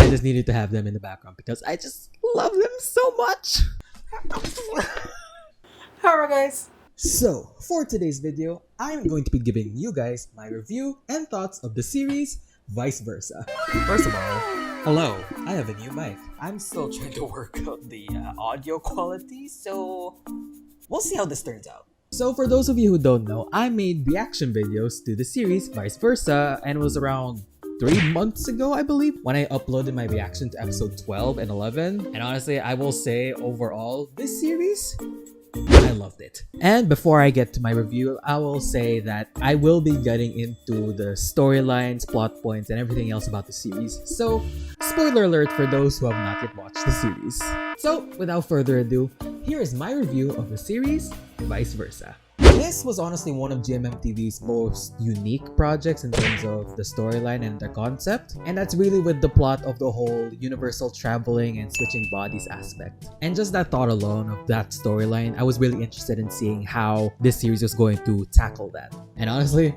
just needed to have them in the background because I just love them so much. Alright guys, so for today's video, I'm going to be giving you guys my review and thoughts of the series Vice Versa. First of all, hello, I have a new mic. I'm still trying to work out the audio quality, so we'll see how this turns out. So for those of you who don't know, I made reaction videos to the series Vice Versa, and it was around 3 months ago, I believe, when I uploaded my reaction to episode 12 and 11. And honestly, I will say overall, this series, I loved it. And before I get to my review, I will say that I will be getting into the storylines, plot points, and everything else about the series. So, spoiler alert for those who have not yet watched the series. So, without further ado, here is my review of the series Vice Versa. This was honestly one of GMMTV's most unique projects in terms of the storyline and the concept, and that's really with the plot of the whole universal traveling and switching bodies aspect. And just that thought alone of that storyline, I was really interested in seeing how this series was going to tackle that. And honestly,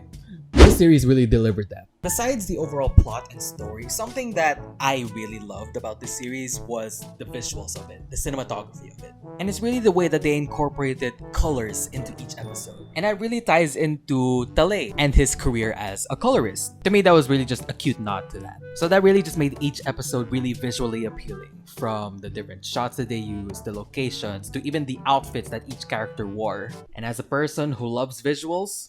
this series really delivered that. Besides the overall plot and story, something that I really loved about this series was the visuals of it, the cinematography of it. And it's really the way that they incorporated colors into each episode. And that really ties into Talay and his career as a colorist. To me, that was really just a cute nod to that. So that really just made each episode really visually appealing. From the different shots that they used, the locations, to even the outfits that each character wore. And as a person who loves visuals,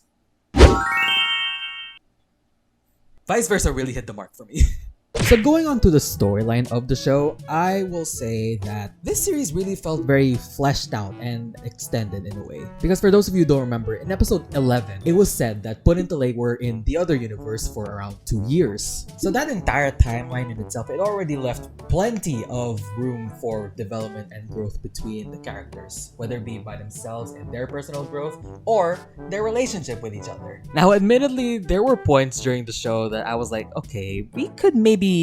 Vice Versa really hit the mark for me. So going on to the storyline of the show, I will say that this series really felt very fleshed out and extended in a way. Because for those of you who don't remember, in episode 11, it was said that PuenTalay were in the other universe for around 2 years. So that entire timeline in itself, it already left plenty of room for development and growth between the characters, whether it be by themselves and their personal growth, or their relationship with each other. Now, admittedly, there were points during the show that I was like, okay, we could maybe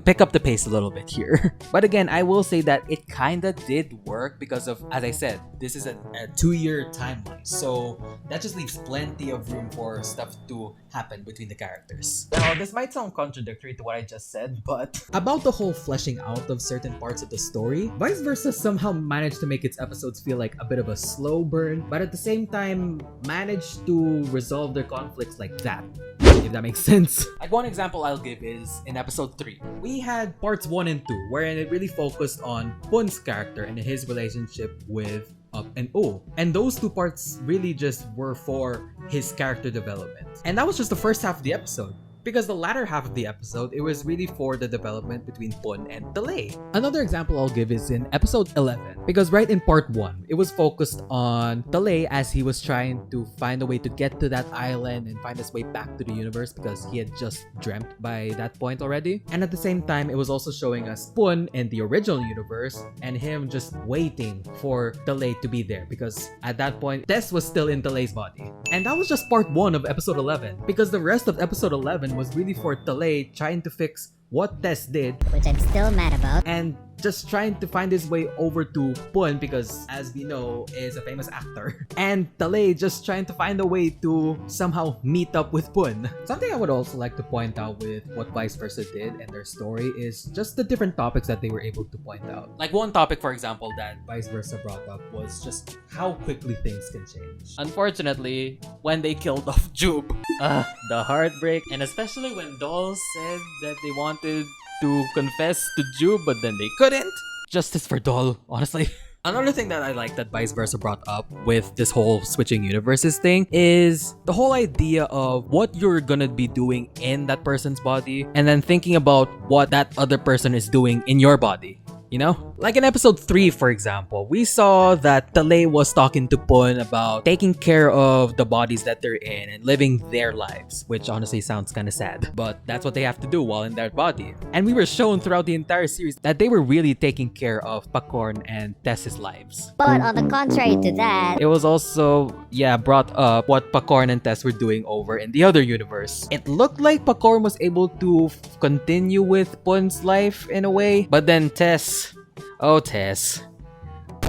pick up the pace a little bit here. But again, I will say that it kinda did work because of, as I said, this is a 2-year timeline. So that just leaves plenty of room for stuff to happen between the characters. Now, this might sound contradictory to what I just said, but about the whole fleshing out of certain parts of the story, Vice Versa somehow managed to make its episodes feel like a bit of a slow burn, but at the same time, managed to resolve their conflicts like that. If that makes sense. Like one example I'll give is in episode 3. We had parts 1 and 2 wherein it really focused on Pun's character and his relationship with Up and O. And those 2 parts really just were for his character development. And that was just the first half of the episode. Because the latter half of the episode, it was really for the development between Pun and Talay. Another example I'll give is in episode 11. Because right in part 1, it was focused on Talay as he was trying to find a way to get to that island and find his way back to the universe because he had just dreamt by that point already. And at the same time, it was also showing us Pun in the original universe and him just waiting for Talay to be there because at that point, Tess was still in Talay's body. And that was just part 1 of episode 11 because the rest of episode 11 was really for Talay trying to fix what Tess did, which I'm still mad about, and just trying to find his way over to Pun because, as we know, is a famous actor. And Talay just trying to find a way to somehow meet up with Pun. Something I would also like to point out with what Vice Versa did and their story is just the different topics that they were able to point out. Like one topic, for example, that Vice Versa brought up was just how quickly things can change. Unfortunately, when they killed off Jube, the heartbreak, and especially when Doll said that they wanted to confess to Jube, but then they couldn't. Justice for Doll, honestly. Another thing that I like that Vice Versa brought up with this whole switching universes thing is the whole idea of what you're gonna be doing in that person's body and then thinking about what that other person is doing in your body. You know? Like in episode 3, for example, we saw that Talay was talking to Pun about taking care of the bodies that they're in and living their lives, which honestly sounds kind of sad, but that's what they have to do while in their body. And we were shown throughout the entire series that they were really taking care of Pacorn and Tess's lives. But on the contrary to that, it was also, brought up what Pacorn and Tess were doing over in the other universe. It looked like Pacorn was able to continue with Pun's life in a way, but then Tess, oh Tess.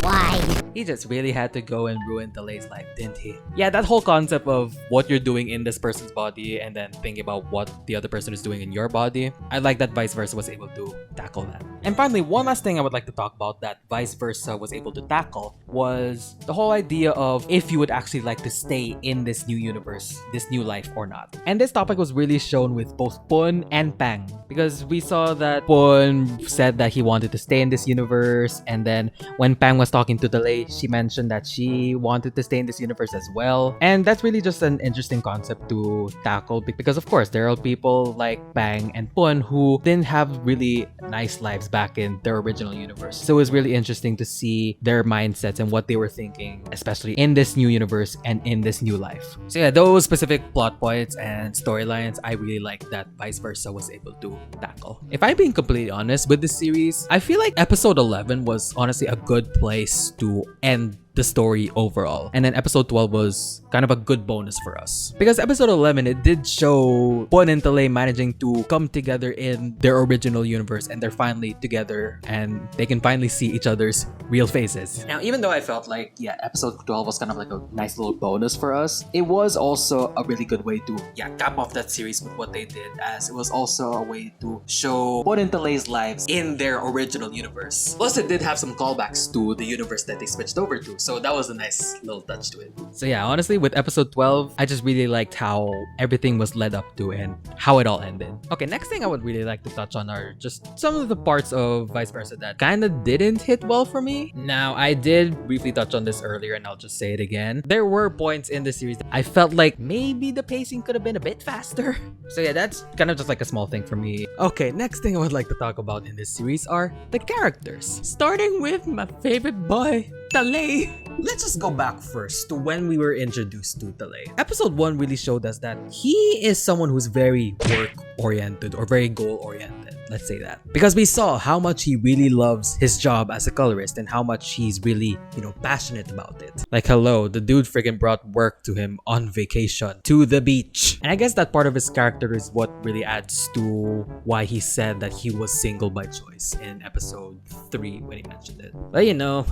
Why? died. He just really had to go and ruin Talay's life, didn't he? Yeah, that whole concept of what you're doing in this person's body and then thinking about what the other person is doing in your body, I like that Vice Versa was able to tackle that. And finally, one last thing I would like to talk about that Vice Versa was able to tackle was the whole idea of if you would actually like to stay in this new universe, this new life or not. And this topic was really shown with both Pun and Pang, because we saw that Pun said that he wanted to stay in this universe, and then when Pang was talking to Talay, she mentioned that she wanted to stay in this universe as well. And that's really just an interesting concept to tackle, because of course there are people like Pang and Pun who didn't have really nice lives back in their original universe. So it was really interesting to see their mindsets and what they were thinking, especially in this new universe and in this new life. So yeah, those specific plot points and storylines I really like that Vice Versa was able to tackle. If I'm being completely honest with this series, I feel like episode 11 was honestly a good place to end the story overall. And then episode 12 was kind of a good bonus for us. Because episode 11, it did show Pun and Talay managing to come together in their original universe, and they're finally together and they can finally see each other's real faces. Now, even though I felt like, yeah, episode 12 was kind of like a nice little bonus for us, it was also a really good way to, cap off that series with what they did, as it was also a way to show Pun and Talay's lives in their original universe. Plus, it did have some callbacks to the universe that they switched over to. So that was a nice little touch to it. So yeah, honestly, with episode 12, I just really liked how everything was led up to and how it all ended. Okay, next thing I would really like to touch on are just some of the parts of Vice Versa that kind of didn't hit well for me. Now, I did briefly touch on this earlier and I'll just say it again. There were points in the series that I felt like maybe the pacing could have been a bit faster. So yeah, that's kind of just like a small thing for me. Okay, next thing I would like to talk about in this series are the characters. Starting with my favorite boy, Talay. Let's just go back first to when we were introduced to Talay. Episode 1 really showed us that he is someone who's very work-oriented or very goal-oriented. Let's say that. Because we saw how much he really loves his job as a colorist and how much he's really, passionate about it. Like, hello, the dude friggin' brought work to him on vacation to the beach. And I guess that part of his character is what really adds to why he said that he was single by choice in episode 3 when he mentioned it. But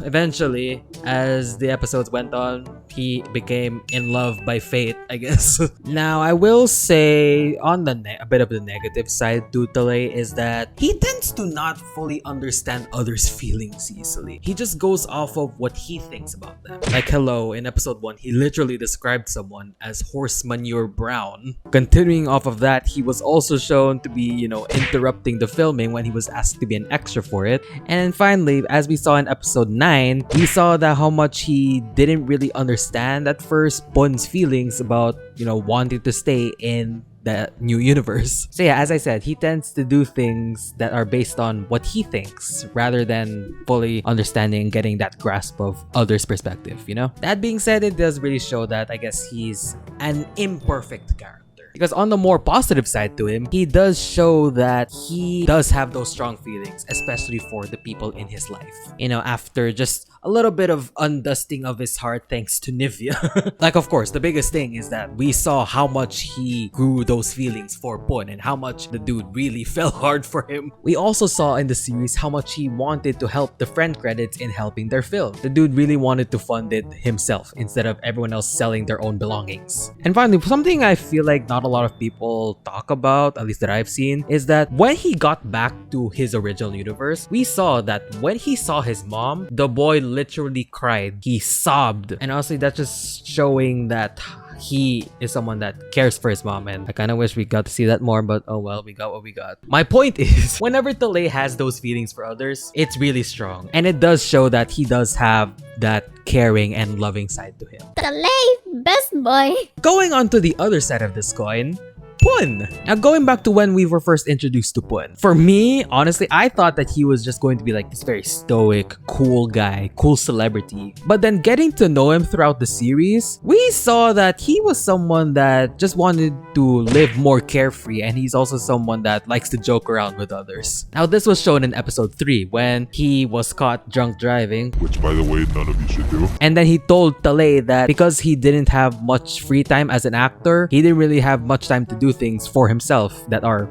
eventually, as the episodes went on, he became in love by fate, I guess. Now, I will say on a bit of the negative side to Talay is that he tends to not fully understand others' feelings easily. He just goes off of what he thinks about them. Like, hello, in episode 1, he literally described someone as horse manure brown. Continuing off of that, he was also shown to be, interrupting the filming when he was asked to be an extra for it. And finally, as we saw in episode 9, we saw that how much he didn't really understand at first Pun's feelings about, wanting to stay in that new universe. So yeah, as I said, he tends to do things that are based on what he thinks rather than fully understanding and getting that grasp of others' perspective, That being said, it does really show that I guess he's an imperfect character. Because on the more positive side to him, he does show that he does have those strong feelings, especially for the people in his life. After just a little bit of undusting of his heart thanks to Nivea. Like, of course, the biggest thing is that we saw how much he grew those feelings for Pun and how much the dude really fell hard for him. We also saw in the series how much he wanted to help the friend credits in helping their film. The dude really wanted to fund it himself instead of everyone else selling their own belongings. And finally, something I feel like not a lot of people talk about, at least that I've seen, is that when he got back to his original universe, we saw that when he saw his mom, the boy literally cried. He sobbed. And honestly, that's just showing that he is someone that cares for his mom, and I kind of wish we got to see that more, but oh well, we got what we got. My point is, whenever Talay has those feelings for others, it's really strong, and it does show that he does have that caring and loving side to him. Talay, best boy. Going on to the other side of this coin, Pun. Now, going back to when we were first introduced to Pun, for me, honestly, I thought that he was just going to be like this very stoic, cool guy, cool celebrity. But then getting to know him throughout the series, we saw that he was someone that just wanted to live more carefree, and he's also someone that likes to joke around with others. Now, this was shown in episode 3 when he was caught drunk driving, which, by the way, none of you should do. And then he told Talay that because he didn't have much free time as an actor, he didn't really have much time to do things for himself that are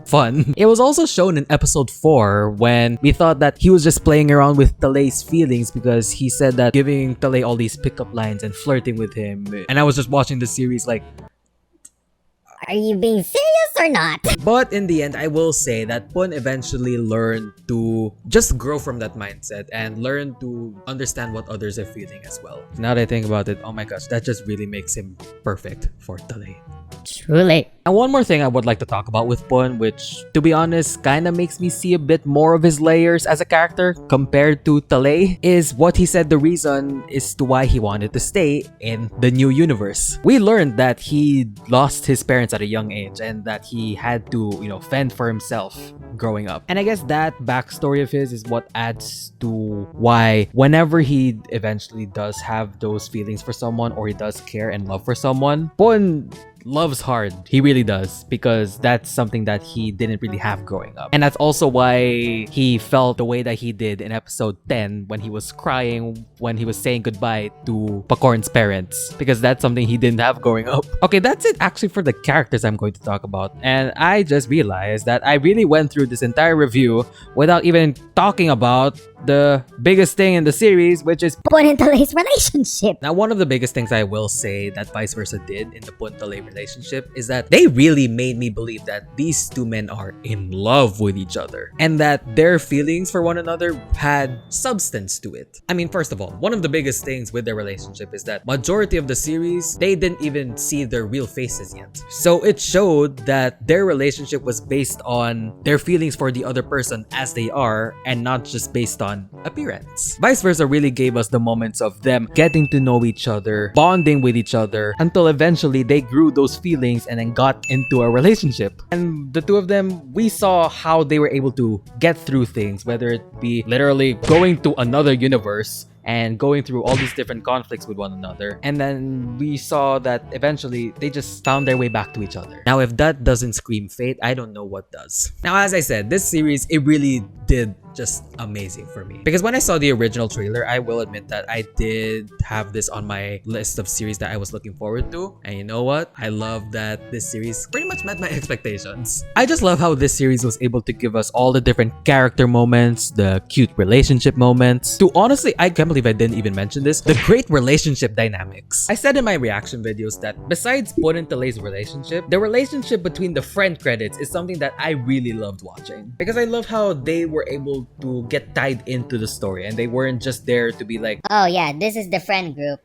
fun. It was also shown in episode 4 when we thought that he was just playing around with Talay's feelings because he said that giving Talay all these pickup lines and flirting with him. And I was just watching the series like, Are you being serious or not? but in the end, I will say that Pun eventually learned to just grow from that mindset and learn to understand what others are feeling as well. Now that I think about it, oh my gosh, that just really makes him perfect for Talay. Truly. And one more thing I would like to talk about with Pun, which to be honest kind of makes me see a bit more of his layers as a character compared to Talay, is what he said the reason is to why he wanted to stay in the new universe. We learned that he lost his parents at a young age and that he had to, fend for himself growing up. And I guess that backstory of his is what adds to why whenever he eventually does have those feelings for someone or he does care and love for someone, Pun loves hard. He really does, because that's something that he didn't really have growing up. And that's also why he felt the way that he did in episode 10 when he was crying when he was saying goodbye to Pacorn's parents, because that's something he didn't have growing up. Okay, that's it actually for the characters I'm going to talk about. And I just realized that I really went through this entire review without even talking about the biggest thing in the series, which is PuenTalay's relationship. Now, one of the biggest things I will say that Vice Versa did in the PuenTalay relationship is that they really made me believe that these two men are in love with each other and that their feelings for one another had substance to it. I mean, first of all, one of the biggest things with their relationship is that majority of the series, they didn't even see their real faces yet. So it showed that their relationship was based on their feelings for the other person as they are and not just based on appearance. Vice Versa really gave us the moments of them getting to know each other, bonding with each other, until eventually they grew those feelings and then got into a relationship. And the two of them, we saw how they were able to get through things, whether it be literally going to another universe and going through all these different conflicts with one another. And then we saw that eventually they just found their way back to each other. Now, if that doesn't scream fate, I don't know what does. Now, as I said, this series, it really did just amazing for me. Because when I saw the original trailer, I will admit that I did have this on my list of series that I was looking forward to. And you know what? I love that this series pretty much met my expectations. I just love how this series was able to give us all the different character moments, the cute relationship moments, to honestly, I can't believe I didn't even mention this, the great relationship dynamics. I said in my reaction videos that besides PuenTalay's relationship, the relationship between the friend credits is something that I really loved watching. Because I love how they were able to get tied into the story and they weren't just there to be like, Oh yeah, this is the friend group.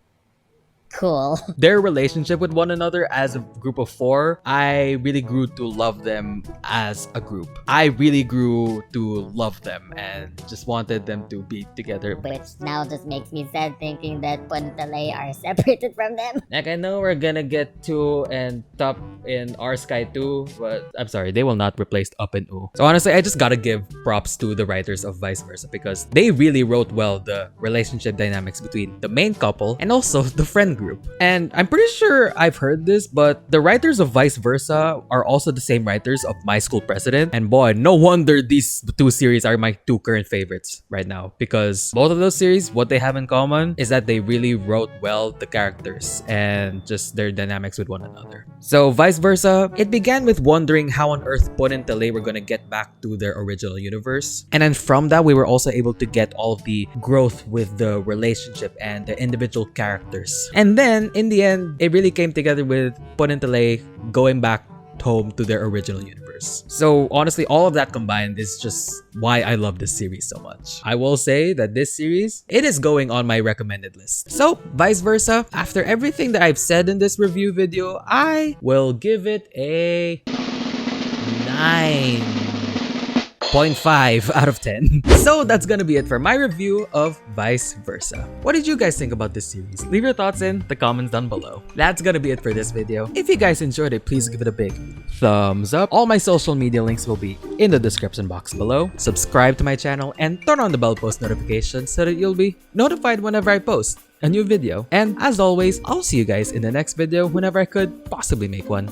Cool. Their relationship with one another as a group of 4, I really grew to love them as a group. I really grew to love them and just wanted them to be together. Which now just makes me sad thinking that PuenTalay are separated from them. Like, I know we're gonna get 2 and Top in Our Sky 2, but I'm sorry, they will not replace Up and U. So honestly, I just gotta give props to the writers of Vice Versa because they really wrote well the relationship dynamics between the main couple and also the friend group. And I'm pretty sure I've heard this, but the writers of Vice Versa are also the same writers of My School President. And boy, no wonder these 2 series are my 2 current favorites right now, because both of those series, what they have in common is that they really wrote well the characters and just their dynamics with one another. So Vice Versa, it began with wondering how on earth Pun and Talay were gonna get back to their original universe. And then from that, we were also able to get all of the growth with the relationship and the individual characters. And then in the end, it really came together with Pun and Talay going back home to their original universe. So honestly, all of that combined is just why I love this series so much. I will say that this series, it is going on my recommended list. So Vice Versa, after everything that I've said in this review video, I will give it a 9.5 out of 10. So that's gonna be it for my review of Vice Versa. What did you guys think about this series? Leave your thoughts in the comments down below. That's gonna be it for this video. If you guys enjoyed it, please give it a big thumbs up. All my social media links will be in the description box below. Subscribe to my channel and turn on the bell post notification so that you'll be notified whenever I post a new video. And as always, I'll see you guys in the next video whenever I could possibly make one.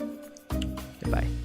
Goodbye.